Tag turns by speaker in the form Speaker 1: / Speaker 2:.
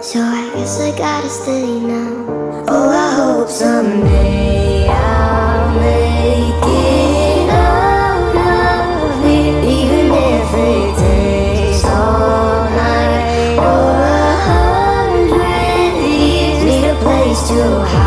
Speaker 1: So I guess I gotta stay now. Oh, I hope someday I'll make it out of here, even if it takes all night or 100 years. Need a place to hide.